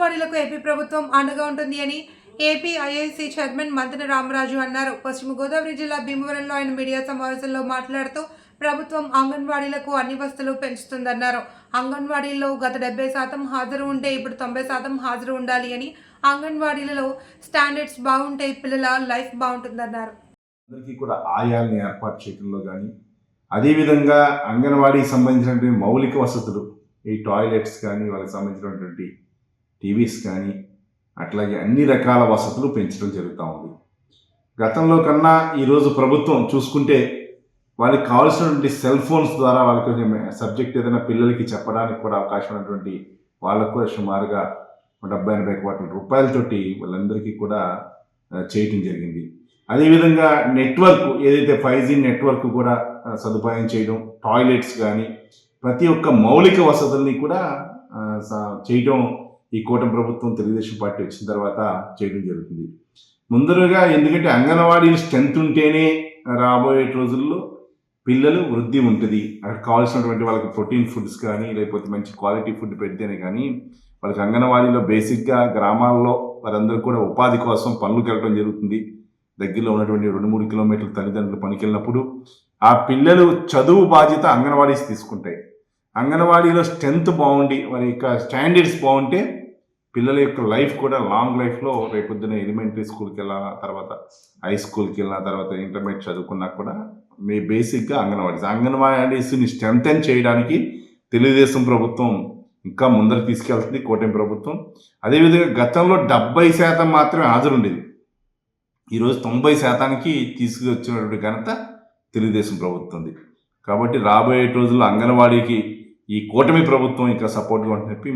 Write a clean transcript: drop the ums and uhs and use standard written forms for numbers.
అంగన్వాడీలకు AP ప్రభుత్వం అండగా ఉంటుంది అని AP IIC chairman Mantena Ramaraju అన్నారు. పశ్చిమ గోదావరి జిల్లా భీమవరంలో ఆయన మీడియా సమావేశంలో మాట్లాడుతూ ప్రభుత్వం అంగన్వాడీలకు అన్ని వసతులు పెంచుతుందన్నారు. అంగన్వాడీల్లో గత 70% హాజరు ఉంటే ఇప్పుడు 90% హాజరు ఉండాలి అని, అంగన్వాడీలలో స్టాండర్డ్స్ బాగుంటే పిల్లల లైఫ్ బాగుంటుందన్నారు. అందరికీ కూడా ఆయాల్ని ఏర్పాటు చేయడంలో కానీ, అదేవిధంగా అంగన్వాడీకి సంబంధించినటువంటి మౌలిక వసతులు, ఈ టాయిలెట్స్ కానీ, వాళ్ళకి సంబంధించినటువంటి టీవీస్ కానీ, అట్లాగే అన్ని రకాల వసతులు పెంచడం జరుగుతూ ఉంది. గతంలో కన్నా ఈరోజు ప్రభుత్వం చూసుకుంటే వాళ్ళకి కావాల్సినటువంటి సెల్ ఫోన్స్ ద్వారా వాళ్ళకి సబ్జెక్ట్ ఏదైనా పిల్లలకి చెప్పడానికి కూడా అవకాశం ఉన్నటువంటి వాళ్ళకు కూడా సుమారుగా 70-80 కోట్ల రూపాయలతోటి వాళ్ళందరికీ కూడా చేయటం జరిగింది. అదేవిధంగా నెట్వర్క్ ఏదైతే 5G నెట్వర్క్ కూడా సదుపాయం చేయడం, టాయిలెట్స్ కానీ ప్రతి ఒక్క మౌలిక వసతుల్ని కూడా చేయడం ఈ కూటమి ప్రభుత్వం తెలుగుదేశం పార్టీ వచ్చిన తర్వాత చేయడం జరుగుతుంది. ముందరగా ఎందుకంటే అంగన్వాడీ స్ట్రెంత్ ఉంటేనే రాబోయే రోజుల్లో పిల్లలు వృద్ధి ఉంటుంది. అక్కడ కావాల్సినటువంటి వాళ్ళకి ప్రోటీన్ ఫుడ్స్ కానీ, లేకపోతే మంచి క్వాలిటీ ఫుడ్ పెడితేనే కానీ వాళ్ళకి అంగన్వాడీలో బేసిక్గా గ్రామాల్లో వారందరూ కూడా ఉపాధి కోసం పనులకు వెళ్ళడం జరుగుతుంది. దగ్గరలో ఉన్నటువంటి 2-3 కిలోమీటర్ల తల్లిదండ్రులు పనికి వెళ్ళినప్పుడు ఆ పిల్లలు చదువు బాధ్యత అంగన్వాడీస్ తీసుకుంటాయి. అంగన్వాడీలో స్ట్రెంత్ బాగుండి వారి యొక్క స్టాండర్డ్స్ బాగుంటే పిల్లల యొక్క లైఫ్ కూడా లాంగ్ లైఫ్లో రేపొద్దున ఎలిమెంటరీ స్కూల్కి వెళ్ళిన తర్వాత, హై స్కూల్కి వెళ్ళిన తర్వాత, ఇంటర్మీడియట్ చదువుకున్నా కూడా మీ బేసిక్గా అంగన్వాడీస్ని స్ట్రెంథెన్ చేయడానికి తెలుగుదేశం ప్రభుత్వం ఇంకా ముందరకు తీసుకెళ్తుంది, కూటమి ప్రభుత్వం. అదేవిధంగా గతంలో 70% మాత్రమే హాజరుండేది. ఈరోజు 90%కి తీసుకువచ్చినటువంటి ఘనత తెలుగుదేశం ప్రభుత్వంది. కాబట్టి రాబోయే రోజుల్లో అంగన్వాడీకి ఈ కూటమి ప్రభుత్వం ఇంకా సపోర్ట్గా ఉంటుందని చెప్పి